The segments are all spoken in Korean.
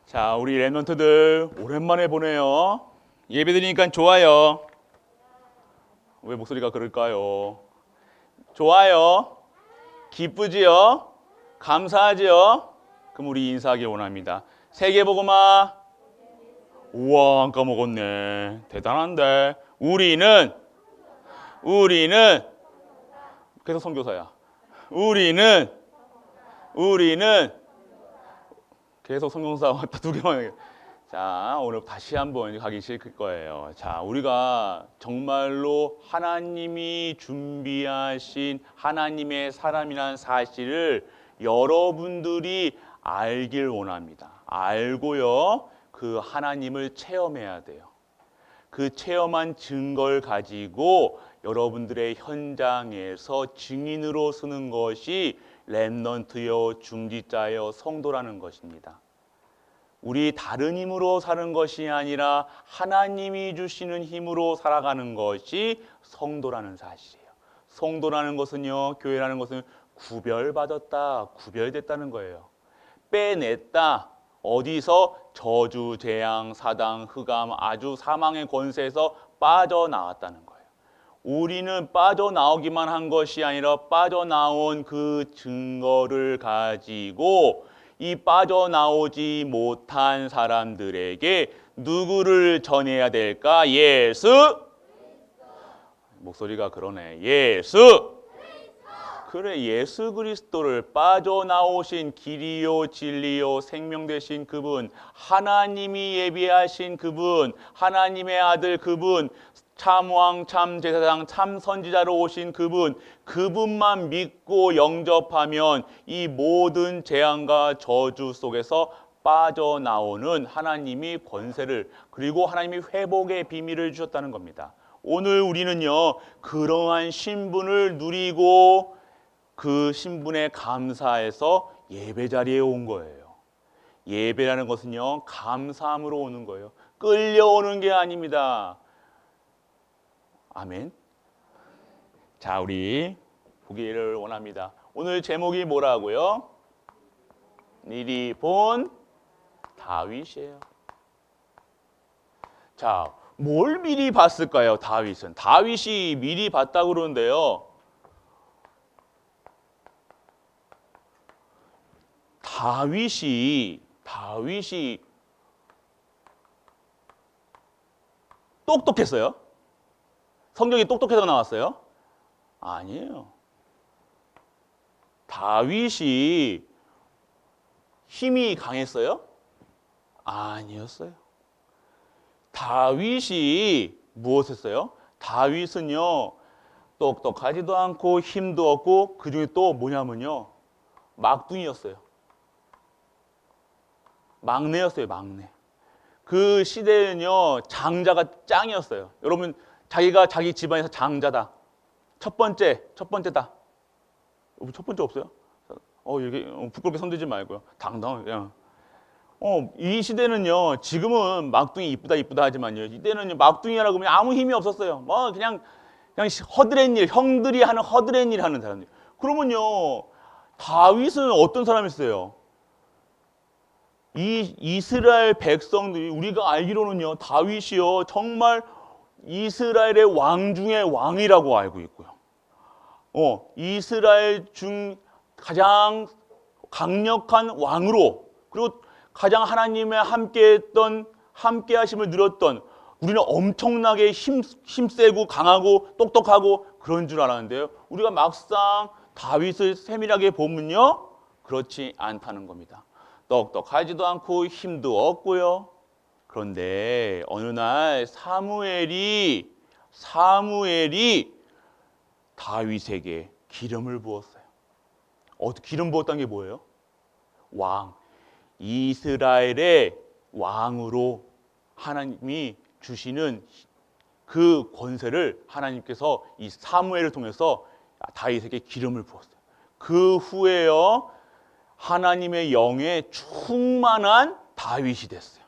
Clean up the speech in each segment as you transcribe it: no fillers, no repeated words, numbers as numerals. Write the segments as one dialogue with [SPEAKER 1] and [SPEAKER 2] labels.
[SPEAKER 1] 자, 우리 랩런트들 오랜만에 보네요. 예배 드리니까 좋아요. 왜 목소리가 그럴까요? 좋아요. 기쁘지요? 감사하지요? 그럼 우리 인사하기 원합니다. 세계복음화. 우와, 안 까먹었네. 대단한데. 우리는 계속 선교사야. 우리는 계속 성경사 왔다 두 개만. 자, 오늘 다시 한번 가기 싫을 거예요. 자, 우리가 정말로 하나님이 준비하신 하나님의 사람이라는 사실을 여러분들이 알길 원합니다. 알고요, 그 하나님을 체험해야 돼요. 그 체험한 증거를 가지고 여러분들의 현장에서 증인으로 서는 것이 렘넌트요, 중지자요, 성도라는 것입니다. 우리 다른 힘으로 사는 것이 아니라 하나님이 주시는 힘으로 살아가는 것이 성도라는 사실이에요. 성도라는 것은요, 교회라는 것은 구별받았다, 구별됐다는 거예요. 빼냈다. 어디서? 저주, 재앙, 사당, 흑암, 아주 사망의 권세에서 빠져나왔다는 거예요. 우리는 빠져나오기만 한 것이 아니라 빠져나온 그 증거를 가지고 이 빠져나오지 못한 사람들에게 누구를 전해야 될까? 예수? 목소리가 그러네. 예수! 그래, 예수 그리스도를 빠져나오신 길이요 진리요 생명 되신 그분, 하나님이 예비하신 그분, 하나님의 아들 그분, 참왕, 참제사장, 참선지자로 오신 그분, 그분만 믿고 영접하면 이 모든 재앙과 저주 속에서 빠져나오는 하나님이 권세를, 그리고 하나님이 회복의 비밀을 주셨다는 겁니다. 오늘 우리는요, 그러한 신분을 누리고 그 신분에 감사해서 예배 자리에 온 거예요. 예배라는 것은요, 감사함으로 오는 거예요. 끌려오는 게 아닙니다. 아멘. 자, 우리 보기를 원합니다. 오늘 제목이 뭐라고요? 미리 본 다윗이에요. 자, 뭘 미리 봤을까요? 다윗이 미리 봤다고 그러는데요. 다윗이 똑똑했어요? 성경이 똑똑해서 나왔어요? 아니에요. 다윗이 힘이 강했어요? 아니었어요. 다윗이 무엇했어요? 다윗은요, 똑똑하지도 않고 힘도 없고 그중에 또 뭐냐면요, 막둥이였어요. 막내였어요, 막내. 그 시대는요, 장자가 짱이었어요. 여러분, 자기가 자기 집안에서 장자다. 첫 번째다. 첫 번째 없어요? 이게 부끄럽게 손들지 말고요. 당당하게. 이 시대는요, 지금은 막둥이 이쁘다 하지만요, 이때는요, 막둥이라고 하면 아무 힘이 없었어요. 뭐 그냥 허드렛 일, 형들이 하는 허드렛 일 하는 사람들. 그러면요, 다윗은 어떤 사람이었어요? 이 이스라엘 백성들이, 우리가 알기로는요, 다윗이요, 정말 이스라엘의 왕 중에 왕이라고 알고 있고요. 이스라엘 중 가장 강력한 왕으로, 그리고 가장 하나님의 함께 하심을 누렸던, 우리는 엄청나게 힘세고 강하고 똑똑하고 그런 줄 알았는데요, 우리가 막상 다윗을 세밀하게 보면요, 그렇지 않다는 겁니다. 똑똑하지도 않고 힘도 없고요. 그런데 어느 날 사무엘이 다윗에게 기름을 부었어요. 기름 부었다는 게 뭐예요? 왕. 이스라엘의 왕으로 하나님이 주시는 그 권세를 하나님께서 이 사무엘을 통해서 다윗에게 기름을 부었어요. 그 후에요, 하나님의 영에 충만한 다윗이 됐어요.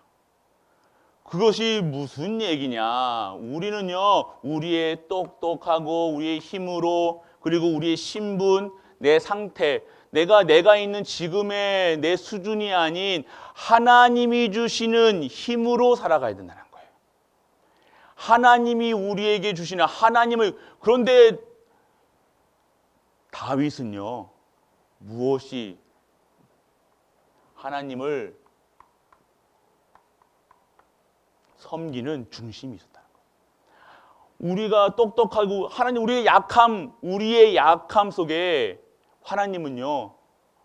[SPEAKER 1] 그것이 무슨 얘기냐? 우리는요, 우리의 똑똑하고 우리의 힘으로, 그리고 우리의 신분, 내 상태, 내가 있는 지금의 내 수준이 아닌 하나님이 주시는 힘으로 살아가야 된다는 거예요. 하나님이 우리에게 주시는 하나님을. 그런데 다윗은요, 무엇이 하나님을 섬기는 중심이 있었다는 거예요. 우리가 똑똑하고 하나님, 우리의 약함 속에 하나님은요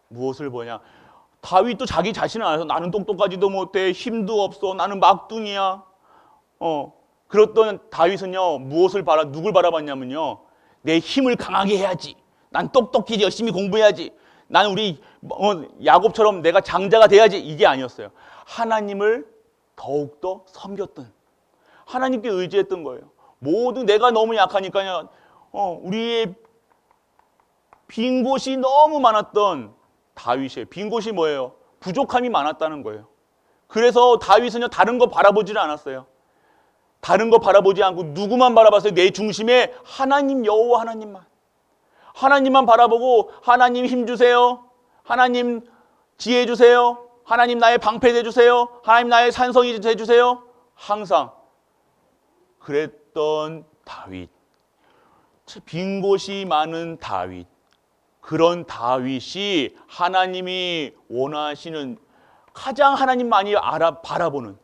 [SPEAKER 1] 무엇을 보냐? 다윗도 자기 자신을 알아서 나는 똑똑하지도 못해, 힘도 없어, 나는 막둥이야. 그랬던 다윗은요 누굴 바라봤냐면요, 내 힘을 강하게 해야지, 난 똑똑히 열심히 공부해야지, 난 우리 야곱처럼 내가 장자가 돼야지, 이게 아니었어요. 하나님을 더욱더 섬겼던, 하나님께 의지했던 거예요. 모두 내가 너무 약하니까요, 우리의 빈 곳이 너무 많았던 다윗이에요. 빈 곳이 뭐예요? 부족함이 많았다는 거예요. 그래서 다윗은요 다른 거 바라보지를 않았어요. 다른 거 바라보지 않고 누구만 바라봤어요? 내 중심에 하나님, 여호와 하나님만 바라보고, 하나님 힘 주세요, 하나님 지혜 주세요, 하나님 나의 방패 되주세요, 하나님 나의 산성이 되주세요, 항상 그랬던 다윗. 빈 곳이 많은 다윗. 그런 다윗이 하나님이 원하시는, 가장 하나님 많이 바라보는,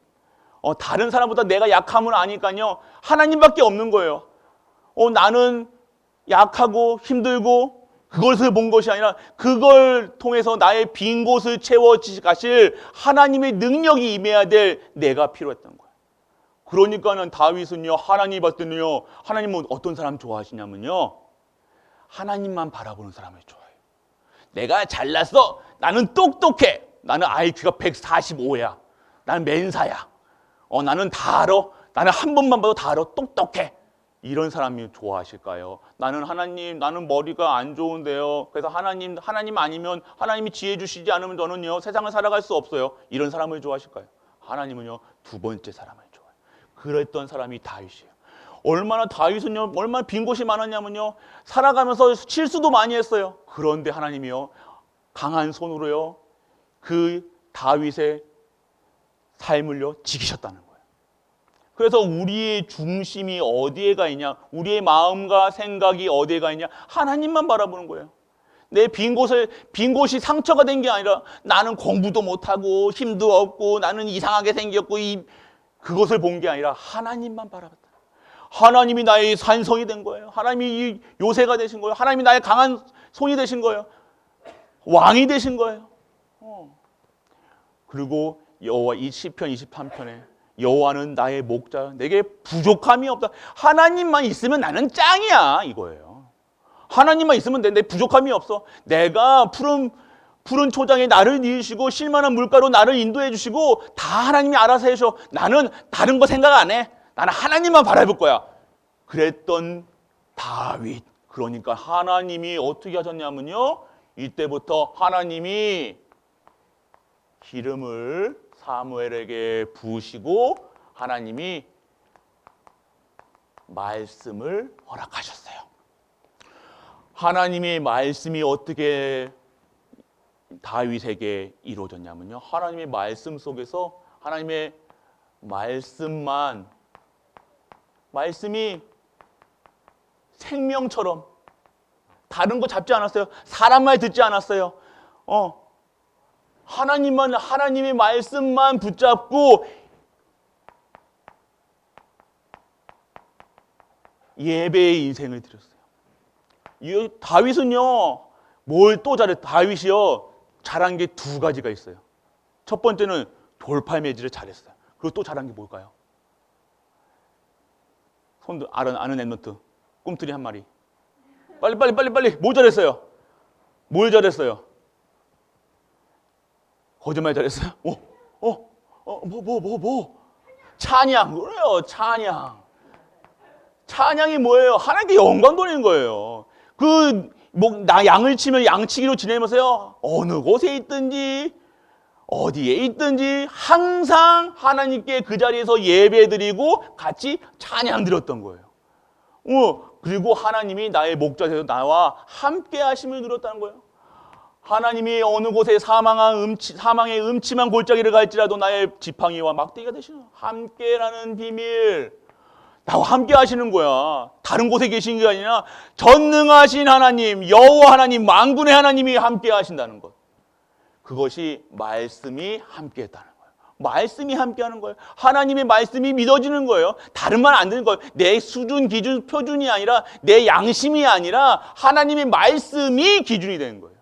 [SPEAKER 1] 다른 사람보다 내가 약함을 아니까요 하나님밖에 없는 거예요. 나는 약하고 힘들고 그것을 본 것이 아니라 그걸 통해서 나의 빈 곳을 채워가실 하나님의 능력이 임해야 될 내가 필요했던 거예요. 그러니까는 다윗은요, 하나님 봤더니요, 하나님은 어떤 사람 좋아하시냐면요, 하나님만 바라보는 사람을 좋아해요. 내가 잘났어, 나는 똑똑해, 나는 IQ가 145야, 나는 맨사야, 나는 다 알아, 나는 한 번만 봐도 다 알아, 똑똑해, 이런 사람이 좋아하실까요? 나는 머리가 안 좋은데요, 그래서 하나님 아니면, 하나님이 지혜 주시지 않으면 저는요 세상을 살아갈 수 없어요, 이런 사람을 좋아하실까요? 하나님은요 두 번째 사람을 좋아해요. 그랬던 사람이 다윗이에요. 다윗은요 얼마나 빈 곳이 많았냐면요, 살아가면서 실수도 많이 했어요. 그런데 하나님이요 강한 손으로요 그 다윗의 삶을요 지키셨다는 거예요. 그래서 우리의 중심이 어디에 가 있냐, 우리의 마음과 생각이 어디에 가 있냐, 하나님만 바라보는 거예요. 내 빈 곳이 상처가 된 게 아니라, 나는 공부도 못하고 힘도 없고 나는 이상하게 생겼고, 그것을 본 게 아니라 하나님만 바라봤다. 하나님이 나의 산성이 된 거예요. 하나님이 요새가 되신 거예요. 하나님이 나의 강한 손이 되신 거예요. 왕이 되신 거예요. 그리고 여호와, 이 시편 23편에 여호와는 나의 목자, 내게 부족함이 없다. 하나님만 있으면 나는 짱이야, 이거예요. 하나님만 있으면 내 부족함이 없어. 내가 푸른 초장에 나를 이으시고 실만한 물가로 나를 인도해 주시고 다 하나님이 알아서 해줘. 나는 다른 거 생각 안 해. 나는 하나님만 바라볼 거야. 그랬던 다윗. 그러니까 하나님이 어떻게 하셨냐면요, 이때부터 하나님이 기름을 사무엘에게 부으시고 하나님이 말씀을 허락하셨어요. 하나님의 말씀이 어떻게 다윗에게 이루어졌냐면요, 하나님의 말씀 속에서 하나님의 말씀이 생명처럼, 다른 거 잡지 않았어요. 사람 말 듣지 않았어요. 하나님의 말씀만 붙잡고 예배의 인생을 드렸어요. 다윗은요, 뭘 또 잘해? 다윗이요, 잘한 게 두 가지가 있어요. 첫 번째는 돌팔 매질을 잘했어요. 그리고 또 잘한 게 뭘까요? 아는 엠노트, 꿈틀이 한 마리. 빨리. 뭘 잘했어요? 거짓말 잘했어요? 찬양. 그래요, 찬양. 찬양이 뭐예요? 하나님께 영광 돌리는 거예요. 양을 치면 양치기로 지내면서요, 어느 곳에 있든지, 어디에 있든지, 항상 하나님께 그 자리에서 예배드리고 같이 찬양 드렸던 거예요. 그리고 하나님이 나의 목자 되어서 나와 함께 하심을 누렸다는 거예요. 하나님이 어느 곳에 사망의 음침한 골짜기를 갈지라도 나의 지팡이와 막대기가 되시는 함께라는 비밀. 나와 함께 하시는 거야. 다른 곳에 계신 게 아니라 전능하신 하나님, 여호와 하나님, 만군의 하나님이 함께 하신다는 것. 그것이 말씀이 함께 했다는 거예요. 말씀이 함께 하는 거예요. 하나님의 말씀이 믿어지는 거예요. 다른 말 안 되는 거예요. 내 수준, 기준, 표준이 아니라 내 양심이 아니라 하나님의 말씀이 기준이 되는 거예요.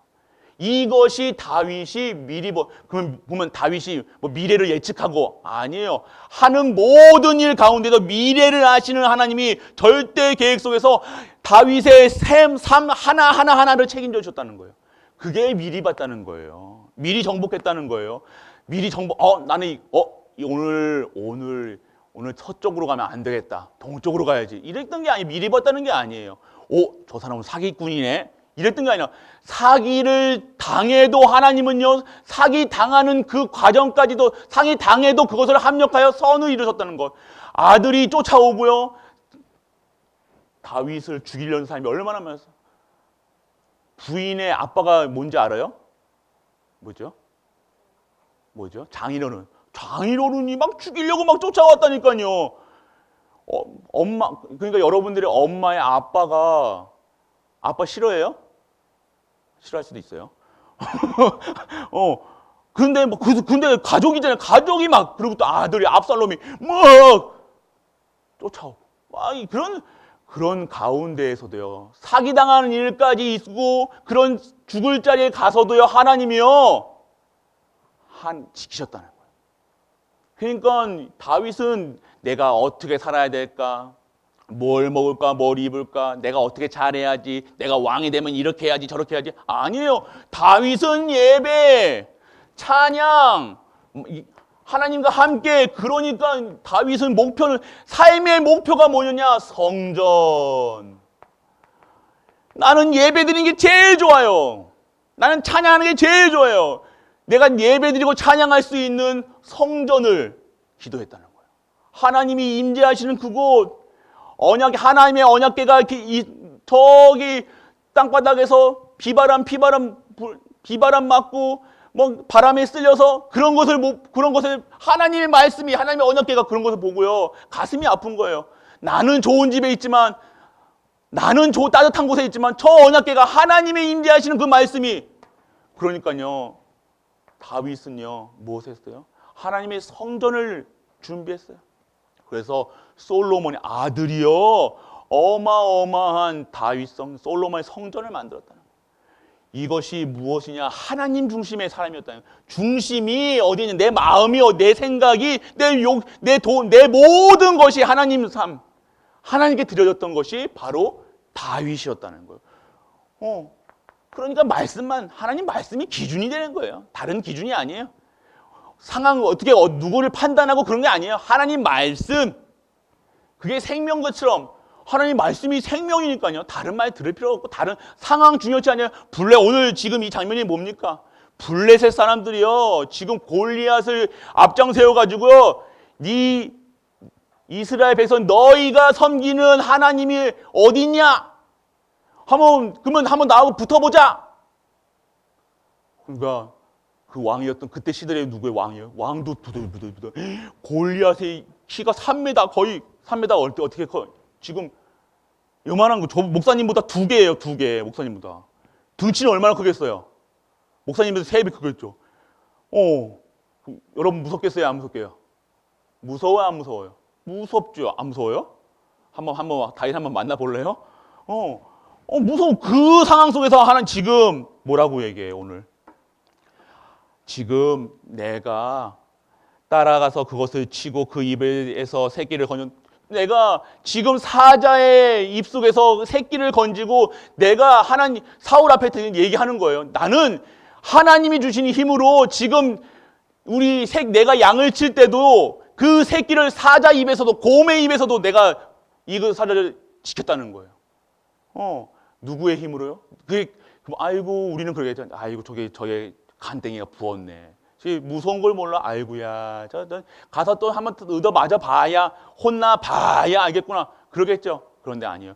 [SPEAKER 1] 이것이 다윗이 미리 그러면 보면 다윗이 뭐 미래를 예측하고 아니에요. 하는 모든 일 가운데도 미래를 아시는 하나님이 절대 계획 속에서 다윗의 삶 하나하나를 책임져 주셨다는 거예요. 그게 미리 봤다는 거예요. 미리 정복했다는 거예요. 미리 정복. 나는 오늘 서쪽으로 가면 안 되겠다. 동쪽으로 가야지. 이랬던 게 아니에요. 미리 봤다는 게 아니에요. 저 사람은 사기꾼이네. 이랬던 게 아니라 사기를 당해도 하나님은요, 사기 당하는 그 과정까지도 사기 당해도 그것을 합력하여 선을 이루셨다는 것. 아들이 쫓아오고요. 다윗을 죽이려는 사람이 얼마나 많았어. 부인의 아빠가 뭔지 알아요? 뭐죠? 장인어른이 막 죽이려고 막 쫓아왔다니까요. 엄마, 그러니까 여러분들의 엄마의 아빠 싫어해요? 싫어할 수도 있어요. 근데 가족이잖아요. 가족이 막, 그리고 또 아들이 압살롬이 막 쫓아오고. 그런 가운데에서도요, 사기당하는 일까지 있고, 그런 죽을 자리에 가서도요, 하나님이요, 지키셨다는 거예요. 그러니까 다윗은 내가 어떻게 살아야 될까? 뭘 먹을까? 뭘 입을까? 내가 어떻게 잘해야지? 내가 왕이 되면 이렇게 해야지, 저렇게 해야지? 아니에요. 다윗은 예배, 찬양, 하나님과 함께. 그러니까 다윗은 삶의 목표가 뭐냐냐? 성전. 나는 예배 드리는 게 제일 좋아요. 나는 찬양하는 게 제일 좋아요. 내가 예배 드리고 찬양할 수 있는 성전을 기도했다는 거예요. 하나님이 임재하시는 그곳, 하나님의 언약궤가 저기 땅바닥에서 비바람 맞고 뭐 바람에 쓸려서 그런 것을 하나님의 말씀이, 하나님의 언약궤가 그런 것을 보고요, 가슴이 아픈 거예요. 나는 좋은 집에 있지만, 나는 따뜻한 곳에 있지만 저 언약궤가 하나님의 임재하시는 그 말씀이, 그러니까요, 다윗은요 무엇을 했어요? 하나님의 성전을 준비했어요. 그래서 솔로몬의 아들이요, 어마어마한 솔로몬의 성전을 만들었다는 거예요. 이것이 무엇이냐? 하나님 중심의 사람이었다는 거예요. 중심이 어디 있냐? 내 마음이, 내 생각이, 내 모든 것이 하나님 삶, 하나님께 드려졌던 것이 바로 다윗이었다는 거예요. 그러니까 하나님 말씀이 기준이 되는 거예요. 다른 기준이 아니에요. 상황을 어떻게 누구를 판단하고 그런 게 아니에요. 하나님 말씀, 그게 생명 것처럼, 하나님 말씀이 생명이니까요. 다른 말 들을 필요 없고, 다른 상황 중요치 않아요. 오늘 지금 이 장면이 뭡니까? 블레셋 사람들이요, 지금 골리앗을 앞장 세워가지고요, 네 이스라엘 백성 너희가 섬기는 하나님이 어딨냐? 그러면 한번 나하고 붙어보자. 그러니까 그 왕이었던 그때 시대에 누구의 왕이에요? 왕도 부들부들. 골리앗의 키가 3m, 거의 3m 어떻게 커? 지금 요만한 거, 저 목사님보다 2개예요, 2개. 목사님보다. 등치는 얼마나 크겠어요? 목사님보다 3배 크겠죠. 여러분 무섭겠어요, 안 무섭게요? 무서워요, 안 무서워요? 무섭죠. 안 무서워요? 다윗 한번 만나볼래요? 무서워. 그 상황 속에서 하나님 지금 뭐라고 얘기해요, 오늘? 지금 내가 따라가서 그것을 치고 그 입에서 새끼를 건져, 내가 지금 사자의 입속에서 새끼를 건지고 내가 사울 앞에 얘기하는 거예요. 나는 하나님이 주신 힘으로 지금 내가 양을 칠 때도 그 새끼를 사자 입에서도, 곰의 입에서도 내가 이 사자를 지켰다는 거예요. 누구의 힘으로요? 아이고, 우리는 그러겠죠. 아이고, 저의 간땡이가 부었네. 무서운 걸 몰라. 아이고야, 가서 또 한번 얻어 맞아 봐야, 혼나 봐야 알겠구나. 그러겠죠. 그런데 아니에요.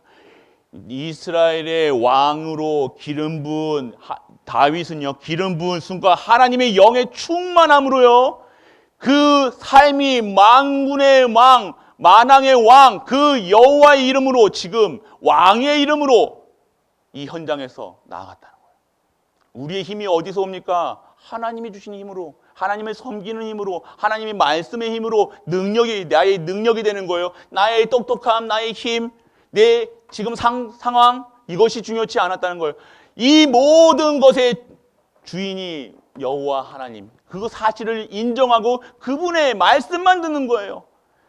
[SPEAKER 1] 이스라엘의 왕으로 기름 부은 다윗은요, 기름 부은 순간 하나님의 영의 충만함으로요, 그 삶이 만군의 왕, 만왕의 왕, 그 여호와의 이름으로, 지금 왕의 이름으로 이 현장에서 나아갔다는 거예요. 우리의 힘이 어디서 옵니까? 하나님이 주신 힘으로, 하나님을 섬기는 힘으로, 하나님의 말씀의 힘으로 능력이, 나의 능력이 되는 거예요. 나의 똑똑함, 나의 힘, 내 지금 상황, 이것이 중요치 않았다는 거예요. 이 모든 것의 주인이 여호와 하나님, 그 사실을 인정하고 그분의 말씀만 듣는 거예요.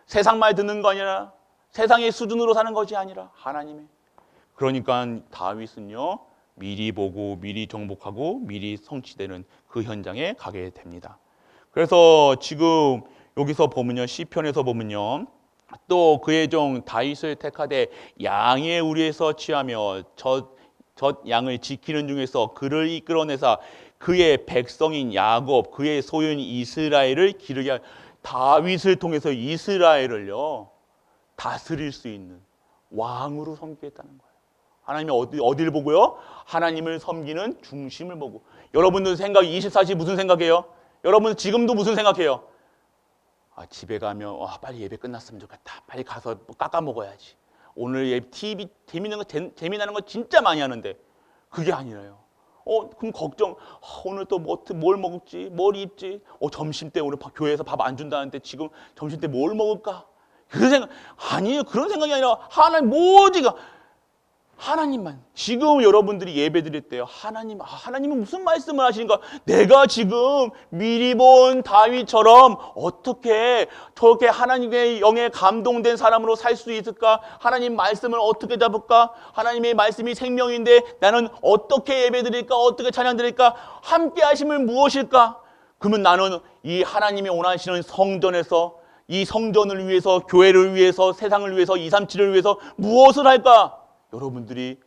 [SPEAKER 1] 세상 말 듣는 거 아니라, 세상의 수준으로 사는 것이 아니라 하나님의. 그러니까 다윗은요, 미리 보고 미리 정복하고 미리 성취되는 그 현장에 가게 됩니다. 그래서 지금 여기서 보면요, 시편에서 보면요, 또 그의 종 다윗을 택하되 양의 우리에서 취하며 젖 양을 지키는 중에서 그를 이끌어내사 그의 백성인 야곱, 그의 소유인 이스라엘을 기르게 할, 다윗을 통해서 이스라엘을요 다스릴 수 있는 왕으로 섬기겠다는 거예요. 하나님이 어디를 보고요? 하나님을 섬기는 중심을 보고. 여러분들 생각 24시 무슨 생각해요? 여러분 지금도 무슨 생각해요? 집에 가면 빨리 예배 끝났으면 좋겠다. 빨리 가서 뭐 깎아 먹어야지. 오늘 TV 재미나는 거 진짜 많이 하는데 그게 아니라요. 그럼 걱정. 오늘 또 뭘 먹을지, 뭘 입지. 점심 때 오늘 교회에서 밥 안 준다는데 지금 점심 때 뭘 먹을까? 그 생각 아니에요. 그런 생각이 아니라 하나님 모지가 하나님만. 지금 여러분들이 예배 드릴 때요, 하나님은 무슨 말씀을 하시는가? 내가 지금 미리 본 다윗처럼 어떻게 저렇게 하나님의 영에 감동된 사람으로 살 수 있을까? 하나님 말씀을 어떻게 잡을까? 하나님의 말씀이 생명인데 나는 어떻게 예배 드릴까? 어떻게 찬양 드릴까? 함께 하심을 무엇일까? 그러면 나는 이 하나님이 원하시는 성전에서, 이 성전을 위해서, 교회를 위해서, 세상을 위해서, 237을 위해서 무엇을 할까? 여러분들이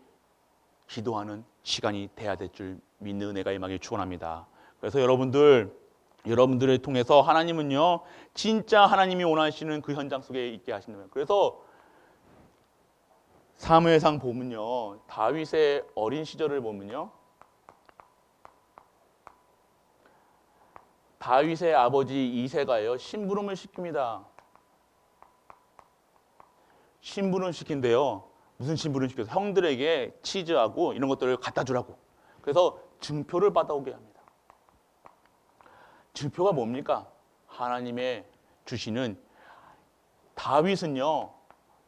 [SPEAKER 1] 기도하는 시간이 돼야 될 줄 믿는 은혜가 임하길 축원합니다. 그래서 여러분들을 통해서 하나님은요, 진짜 하나님이 원하시는 그 현장 속에 있게 하시는 거예요. 그래서 사무엘상 보면요, 다윗의 어린 시절을 보면요, 다윗의 아버지 이새가요, 심부름을 시킵니다. 심부름 시킨대요. 무슨 심부름 시켜서 형들에게 치즈하고 이런 것들을 갖다 주라고. 그래서 증표를 받아오게 합니다. 증표가 뭡니까? 하나님의 주시는, 다윗은요,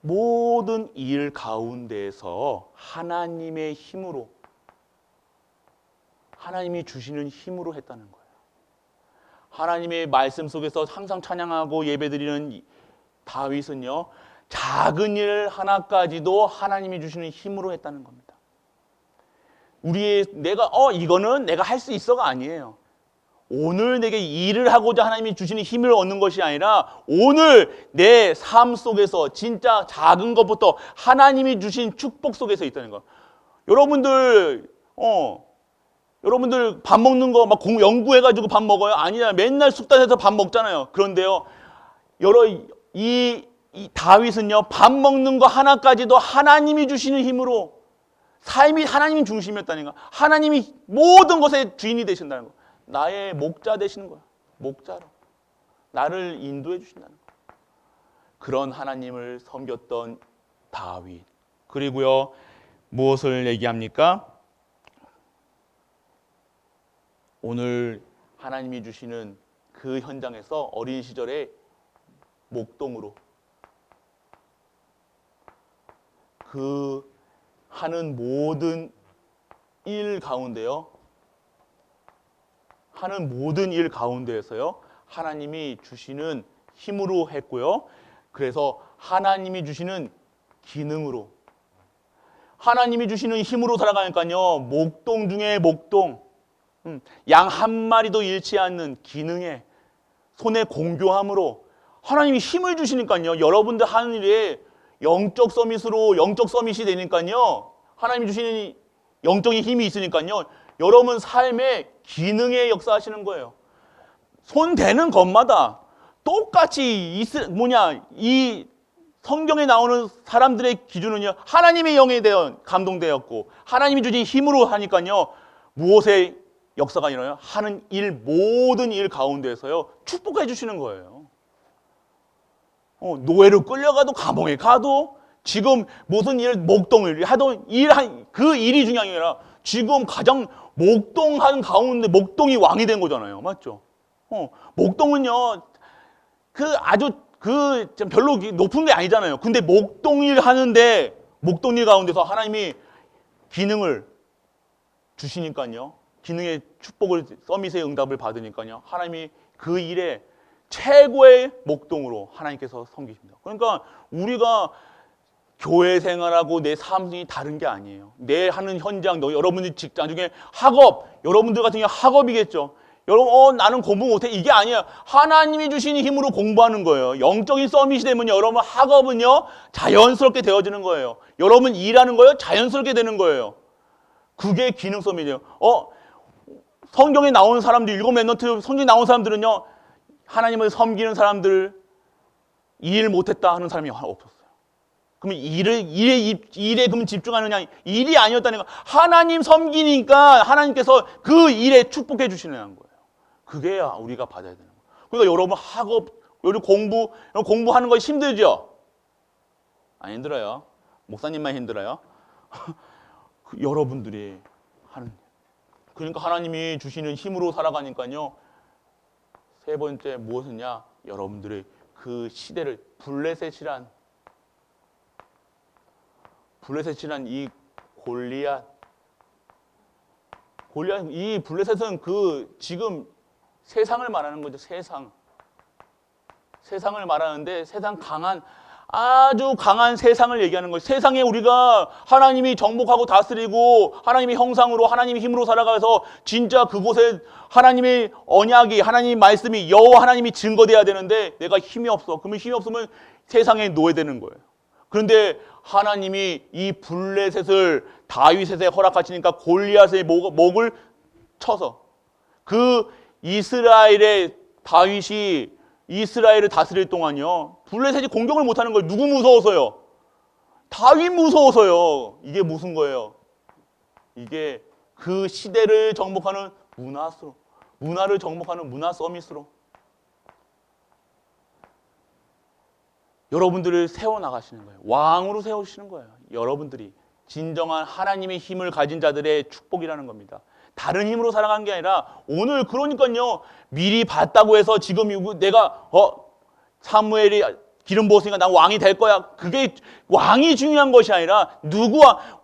[SPEAKER 1] 모든 일 가운데에서 하나님의 힘으로, 하나님이 주시는 힘으로 했다는 거예요. 하나님의 말씀 속에서 항상 찬양하고 예배드리는 다윗은요, 작은 일 하나까지도 하나님이 주시는 힘으로 했다는 겁니다. 이거는 내가 할 수 있어가 아니에요. 오늘 내게 일을 하고자 하나님이 주시는 힘을 얻는 것이 아니라 오늘 내 삶 속에서 진짜 작은 것부터 하나님이 주신 축복 속에서 있다는 거. 여러분들 밥 먹는 거 막 연구해가지고 밥 먹어요? 아니야. 맨날 숙단해서 밥 먹잖아요. 그런데요, 이 다윗은요, 밥 먹는 거 하나까지도 하나님이 주시는 힘으로, 삶이 하나님 중심이었다는 거. 하나님이 모든 것의 주인이 되신다는 거. 나의 목자 되시는 거야. 목자로 나를 인도해 주신다는 거. 그런 하나님을 섬겼던 다윗. 그리고요, 무엇을 얘기합니까? 오늘 하나님이 주시는 그 현장에서 어린 시절에 목동으로 그 하는 모든 일 가운데요, 하는 모든 일 가운데에서요, 하나님이 주시는 힘으로 했고요. 그래서 하나님이 주시는 기능으로, 하나님이 주시는 힘으로 살아가니까요, 목동 중에 목동, 양 한 마리도 잃지 않는 기능에, 손에 공교함으로 하나님이 힘을 주시니까요, 여러분들 하는 일에 영적 서밋이 되니까요, 하나님이 주시는 영적인 힘이 있으니까요, 여러분 삶의 기능에 역사하시는 거예요. 손 대는 것마다 똑같이 이 성경에 나오는 사람들의 기준은요, 하나님의 영에 대한 감동되었고 하나님이 주신 힘으로 하니까요, 무엇의 역사가 일어나요? 하는 일, 모든 일 가운데서요 축복해 주시는 거예요. 노예로 끌려가도 감옥에 가도 지금 무슨 일, 목동을 하도 그 일이 중요한 게 아니라 지금 가장 목동한 가운데 목동이 왕이 된 거잖아요. 맞죠? 목동은요, 좀 별로 높은 게 아니잖아요. 근데 목동일 하는데, 목동일 가운데서 하나님이 기능을 주시니까요. 기능의 축복을, 서밋의 응답을 받으니까요. 하나님이 그 일에 최고의 목동으로 하나님께서 섬기십니다. 그러니까 우리가 교회 생활하고 내 삶이 다른 게 아니에요. 내 하는 현장, 여러분들 직장 중에 학업, 여러분들 같은 경우 학업이겠죠. 여러분, 나는 공부 못해. 이게 아니야. 하나님이 주시는 힘으로 공부하는 거예요. 영적인 서밋이 되면요, 여러분 학업은요, 자연스럽게 되어지는 거예요. 여러분 일하는 거요, 자연스럽게 되는 거예요. 그게 기능 서밋이에요. 성경에 나오는 사람들, 일곱 랩런트 성경에 나오는 사람들은요, 하나님을 섬기는 사람들, 일 못했다 하는 사람이 없었어요. 그러면 일에 그럼 집중하느냐? 일이 아니었다는 거. 하나님 섬기니까 하나님께서 그 일에 축복해 주시는 거예요. 그게 우리가 받아야 되는 거예요. 그러니까 여러분 학업, 여러분 공부하는 거 힘들죠? 안 힘들어요. 목사님만 힘들어요. 여러분들이 하는. 그러니까 하나님이 주시는 힘으로 살아가니까요. 세 번째 무엇이냐? 여러분들의 그 시대를 블레셋이란 이 골리앗, 이 블레셋은 지금 세상을 말하는 거죠. 세상을 말하는데, 아주 강한 세상을 얘기하는 거예요. 세상에 우리가 하나님이 정복하고 다스리고 하나님의 형상으로, 하나님의 힘으로 살아가서 진짜 그곳에 하나님의 언약이, 하나님의 말씀이, 여호와 하나님이 증거돼야 되는데 내가 힘이 없어. 그러면 힘이 없으면 세상에 노예되는 거예요. 그런데 하나님이 이 블레셋을 다윗에게 허락하시니까 골리앗의 목을 쳐서 다윗이 이스라엘을 다스릴 동안요, 블레셋이 공격을 못하는 거예요. 누구 무서워서요? 다윗 무서워서요. 이게 무슨 거예요? 이게 그 시대를 정복하는 문화를 정복하는 문화 서밋으로 여러분들을 세워나가시는 거예요. 왕으로 세우시는 거예요. 여러분들이 진정한 하나님의 힘을 가진 자들의 축복이라는 겁니다. 다른 힘으로 살아간 게 아니라 오늘 그러니까요, 미리 봤다고 해서 지금 내가 사무엘이 기름 부었으니까 난 왕이 될 거야. 그게 왕이 중요한 것이 아니라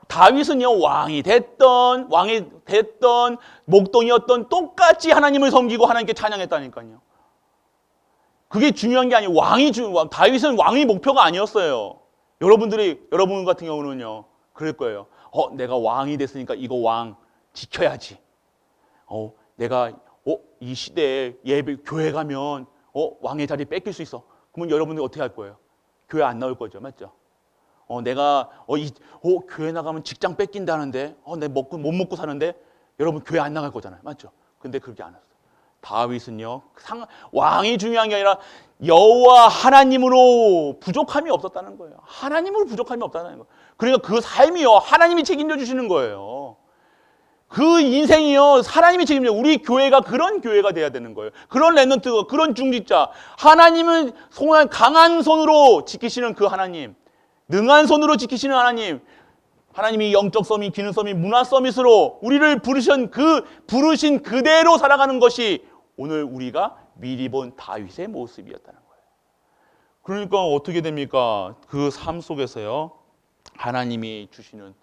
[SPEAKER 1] 다윗은요, 왕이 됐던 목동이었던 똑같이 하나님을 섬기고 하나님께 찬양했다니까요. 그게 중요한 게 아니에요. 다윗은 왕이 목표가 아니었어요. 여러분 같은 경우는요, 그럴 거예요. 내가 왕이 됐으니까 이거 왕 지켜야지. 내가 이 시대에 교회 가면 왕의 자리 뺏길 수 있어. 그러면 여러분들이 어떻게 할 거예요? 교회 안 나올 거죠, 맞죠? 내가 교회 나가면 직장 뺏긴다는데, 내가 못 먹고 사는데, 여러분 교회 안 나갈 거잖아요, 맞죠? 근데 그렇게 안 했어요. 다윗은요, 왕이 중요한 게 아니라 여호와 하나님으로 부족함이 없었다는 거예요. 하나님으로 부족함이 없다는 거예요. 그러니까 그 삶이요, 하나님이 책임져 주시는 거예요. 그 인생이요, 하나님이 책임져. 우리 교회가 그런 교회가 돼야 되는 거예요. 그런 랩런트, 그런 중직자. 하나님은 강한 손으로 지키시는 그 하나님, 능한 손으로 지키시는 하나님, 하나님이 영적 서밋, 기능 서밋, 문화 서밋으로 우리를 부르신 그대로 살아가는 것이 오늘 우리가 미리 본 다윗의 모습이었다는 거예요. 그러니까 어떻게 됩니까? 그 삶 속에서요, 하나님이 주시는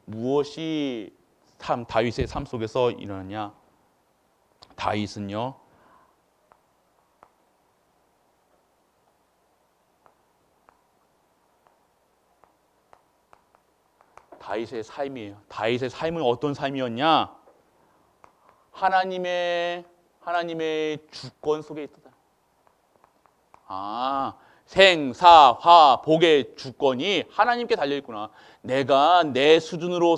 [SPEAKER 1] 무엇이 다윗의 삶 속에서 일어나냐? 다윗은요, 다윗의 삶이에요. 다윗의 삶은 어떤 삶이었냐? 하나님의 주권 속에 있었다. 생사화 복의 주권이 하나님께 달려있구나. 내가 내 수준으로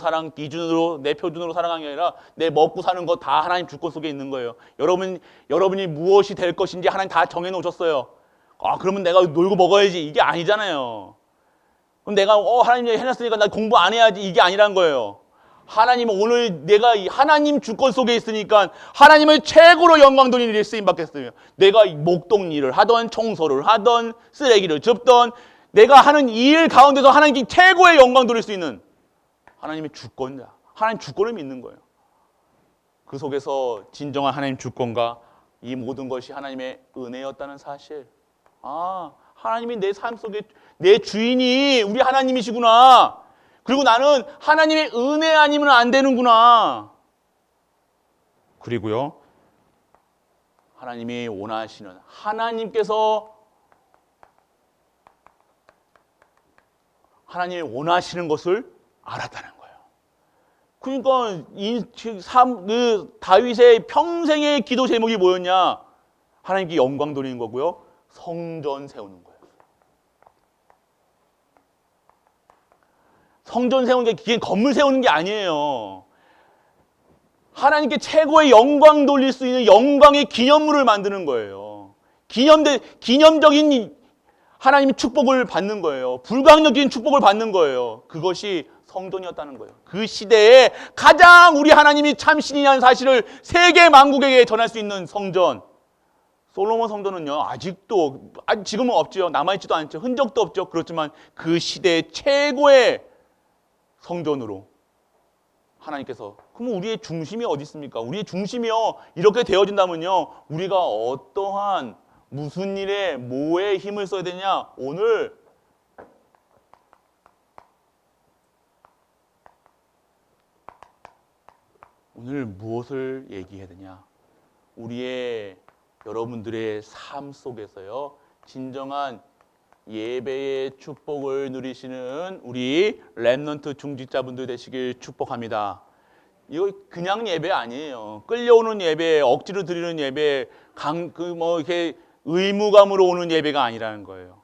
[SPEAKER 1] 내 표준으로 살아가는 게 아니라 내 먹고 사는 거 다 하나님 주권 속에 있는 거예요. 여러분이 무엇이 될 것인지 하나님 다 정해놓으셨어요. 그러면 내가 놀고 먹어야지. 이게 아니잖아요. 그럼 내가 하나님이 해놨으니까 나 공부 안 해야지 이게 아니란 거예요. 하나님은 오늘 내가 이 하나님 주권 속에 있으니까 하나님을 최고로 영광 돌리는 일에 쓰임 받겠어요. 내가 목동 일을 하던 청소를 하던 쓰레기를 줍던 내가 하는 이 일 가운데서 하나님께 최고의 영광 돌릴 수 있는 하나님의 주권이다. 하나님 주권을 믿는 거예요. 그 속에서 진정한 하나님 주권과 이 모든 것이 하나님의 은혜였다는 사실. 하나님이 내 삶 속에 내 주인이 우리 하나님이시구나. 그리고 나는 하나님의 은혜 아니면 안 되는구나. 그리고요, 하나님이 원하시는 하나님께서 하나님이 원하시는 것을 알았다는 거예요. 그러니까 다윗의 평생의 기도 제목이 뭐였냐? 하나님께 영광 돌리는 거고요, 성전 세우는 거예요. 성전 세우는 게 건물 세우는 게 아니에요. 하나님께 최고의 영광 돌릴 수 있는 영광의 기념물을 만드는 거예요. 기념적인 하나님의 축복을 받는 거예요. 불가항력적인 축복을 받는 거예요. 그것이 성전이었다는 거예요. 그 시대에 가장 우리 하나님이 참신이라는 사실을 세계 만국에게 전할 수 있는 성전. 솔로몬 성전은요, 아직도 지금은 없죠. 남아있지도 않죠. 흔적도 없죠. 그렇지만 그 시대의 최고의 성전으로 하나님께서, 그럼 우리의 중심이 어디 있습니까? 우리의 중심이요, 이렇게 되어진다면요, 우리가 어떠한 무슨 일에 뭐에 힘을 써야 되냐? 오늘 무엇을 얘기해야 되냐? 우리의 여러분들의 삶 속에서요, 진정한 예배의 축복을 누리시는 우리 렘넌트 중직자분들 되시길 축복합니다. 이거 그냥 예배 아니에요. 끌려오는 예배, 억지로 드리는 예배, 이렇게 의무감으로 오는 예배가 아니라는 거예요.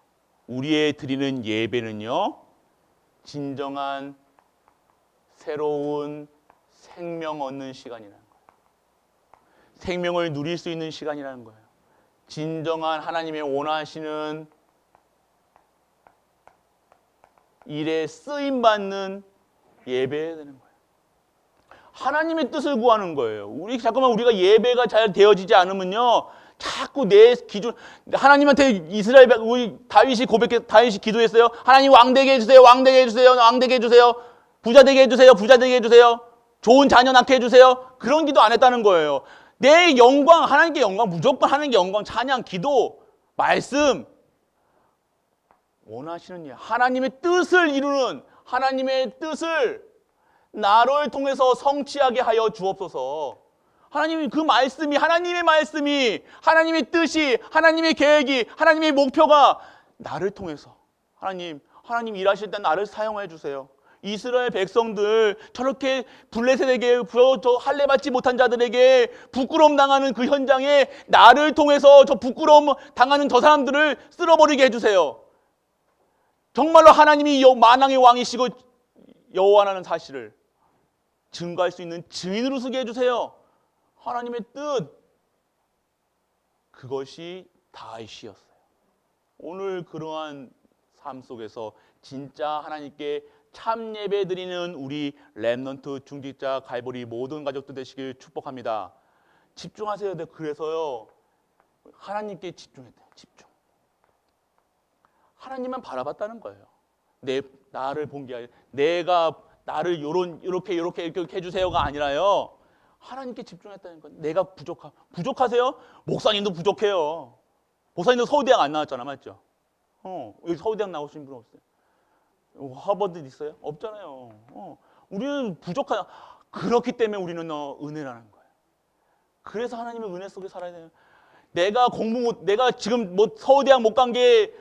[SPEAKER 1] 우리의 드리는 예배는요, 진정한 새로운 생명 얻는 시간이라는 거예요. 생명을 누릴 수 있는 시간이라는 거예요. 진정한 하나님의 원하시는 일에 쓰임받는 예배해야 되는 거예요. 하나님의 뜻을 구하는 거예요. 우리가 예배가 잘 되어지지 않으면요, 자꾸 내 기준, 하나님한테 우리 다윗이 기도했어요. 하나님 왕 되게 해주세요. 왕 되게 해주세요. 왕 되게 해주세요. 부자 되게 해주세요. 부자 되게 해주세요. 좋은 자녀 낳게 해주세요. 그런 기도 안 했다는 거예요. 내 영광, 하나님께 영광, 무조건 하나님께 영광, 찬양, 기도, 말씀, 원하시는 일, 하나님의 뜻을 이루는, 하나님의 뜻을 나를 통해서 성취하게 하여 주옵소서. 하나님이 그 말씀이, 하나님의 말씀이, 하나님의 뜻이, 하나님의 계획이, 하나님의 목표가 나를 통해서 하나님 일하실 때 나를 사용해 주세요. 이스라엘 백성들 저렇게 블레셋에게 할례 받지 못한 자들에게 부끄러움 당하는 그 현장에 나를 통해서 저 부끄러움 당하는 저 사람들을 쓸어버리게 해주세요. 정말로 하나님이 만왕의 왕이시고 여호와라는 사실을 증거할 수 있는 증인으로 서게 해주세요. 하나님의 뜻, 그것이 다윗이었어요. 오늘 그러한 삶 속에서 진짜 하나님께 참 예배 드리는 우리 렘넌트 중직자 갈보리 모든 가족들 되시길 축복합니다. 집중하세요. 그래서요, 하나님께 집중했대요. 집중. 하나님만 바라봤다는 거예요. 나를 본 게 아니라 내가 나를 이렇게 해주세요가 아니라요, 하나님께 집중했다는 거예요. 내가 부족하세요? 목사님도 부족해요. 목사님도 서울대학 안 나왔잖아, 맞죠? 여기 서울대학 나오신 분 없어요? 하버드 있어요? 없잖아요. 우리는 부족하다. 그렇기 때문에 우리는 은혜라는 거예요. 그래서 하나님의 은혜 속에 살아야 돼요. 내가 지금 서울대학 못 간 게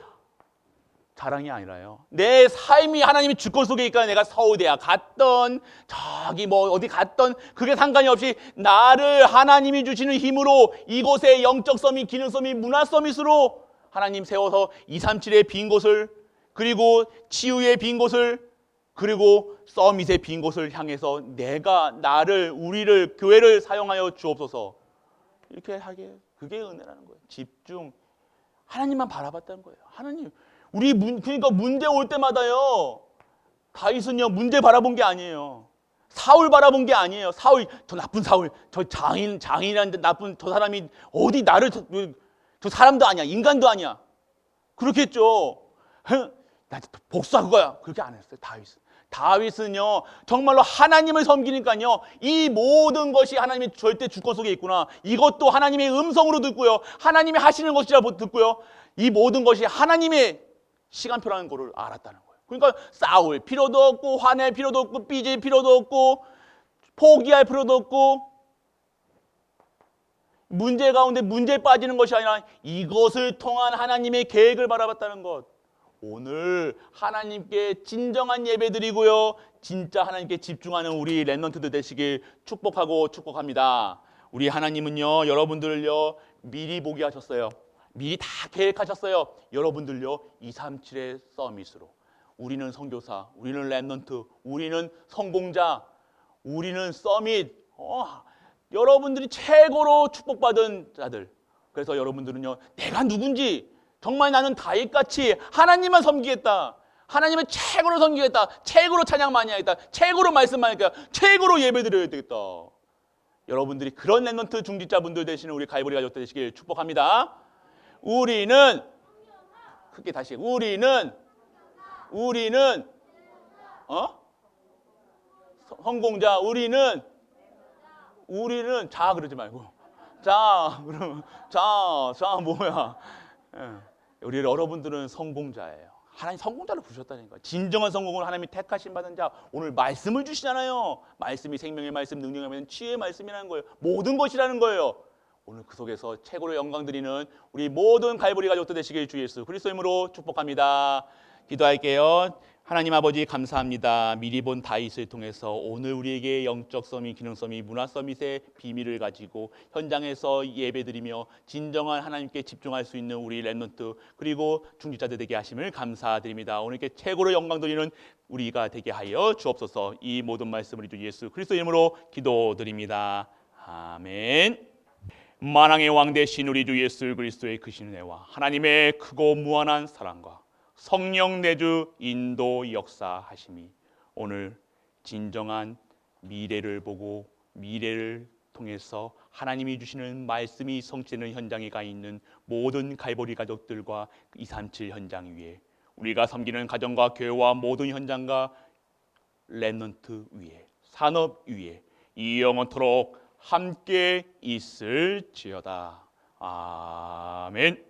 [SPEAKER 1] 자랑이 아니라요, 내 삶이 하나님의 주권 속에 있으니까 내가 서울대학 갔던 어디 갔던 그게 상관이 없이 나를 하나님이 주시는 힘으로 이곳에 영적 서밋, 기능 서밋, 문화 서밋으로 하나님 세워서 237의 빈 곳을, 그리고 치유의 빈 곳을, 그리고 서밋의 빈 곳을 향해서 우리를, 교회를 사용하여 주옵소서. 이렇게 하게, 그게 은혜라는 거예요. 집중. 하나님만 바라봤다는 거예요. 하나님, 그러니까 문제 올 때마다요. 다윗은요 문제 바라본 게 아니에요. 사울 바라본 게 아니에요. 사울, 저 나쁜 사울, 저 장인한데 나쁜 저 사람이 어디 나를 저 사람도 아니야, 인간도 아니야. 그렇겠죠. 나 복수할 거야. 그렇게 안 했어요. 다윗은요 정말로 하나님을 섬기니까요 이 모든 것이 하나님의 절대 주권 속에 있구나. 이것도 하나님의 음성으로 듣고요, 하나님이 하시는 것이라 듣고요, 이 모든 것이 하나님의 시간표라는 것을 알았다는 거예요. 그러니까 싸울 필요도 없고, 화낼 필요도 없고, 삐질 필요도 없고, 포기할 필요도 없고, 문제 가운데 문제에 빠지는 것이 아니라 이것을 통한 하나님의 계획을 바라봤다는 것. 오늘 하나님께 진정한 예배 드리고요, 진짜 하나님께 집중하는 우리 렘넌트들 되시길 축복하고 축복합니다. 우리 하나님은요 여러분들을요 미리 보게 하셨어요. 미리 다 계획하셨어요. 여러분들요 237의 서밋으로, 우리는 선교사, 우리는 렘넌트, 우리는 성공자, 우리는 서밋, 여러분들이 최고로 축복받은 자들. 그래서 여러분들은요 내가 누군지, 정말 나는 다윗같이 하나님만 섬기겠다, 하나님을 최고로 섬기겠다, 최고로 찬양 많이 하겠다, 최고로 말씀 많이 하겠다, 최고로 예배 드려야 되겠다. 여러분들이 그런 렘넌트 중직자분들 되시는 우리 가이보리 가족들 되시길 축복합니다. 우리는 크게 다시, 우리는 성공자, 우리는 자 그러지 말고, 그러면 자 뭐야? 우리 여러분들은 성공자예요. 하나님 성공자를 부르셨다니까. 진정한 성공을 하나님이 택하신 받은 자. 오늘 말씀을 주시잖아요. 말씀이 생명의 말씀, 능력의 말씀, 치유의 말씀이라는 거예요. 모든 것이라는 거예요. 오늘 그 속에서 최고로 영광 드리는 우리 모든 갈보리 가족들 되시길 주 예수 그리스도 이름으로 축복합니다. 기도할게요. 하나님 아버지 감사합니다. 미리 본 다윗을 통해서 오늘 우리에게 영적 서밋, 기능 서밋, 문화 서밋의 비밀을 가지고 현장에서 예배드리며 진정한 하나님께 집중할 수 있는 우리 렘넌트 그리고 중직자들 되게 하심을 감사드립니다. 오늘께 최고로 영광 드리는 우리가 되게 하여 주옵소서. 이 모든 말씀을 주 예수 그리스도 이름으로 기도드립니다. 아멘. 만왕의 왕 되신 우리 주 예수 그리스도의 크신 은혜와 하나님의 크고 무한한 사랑과 성령 내주 인도 역사하심이 오늘 진정한 미래를 보고 미래를 통해서 하나님이 주시는 말씀이 성취되는 현장에 가 있는 모든 갈보리 가족들과 237 현장 위에, 우리가 섬기는 가정과 교회와 모든 현장과 렘넌트 위에, 산업 위에 이 영원토록 함께 있을지어다. 아멘.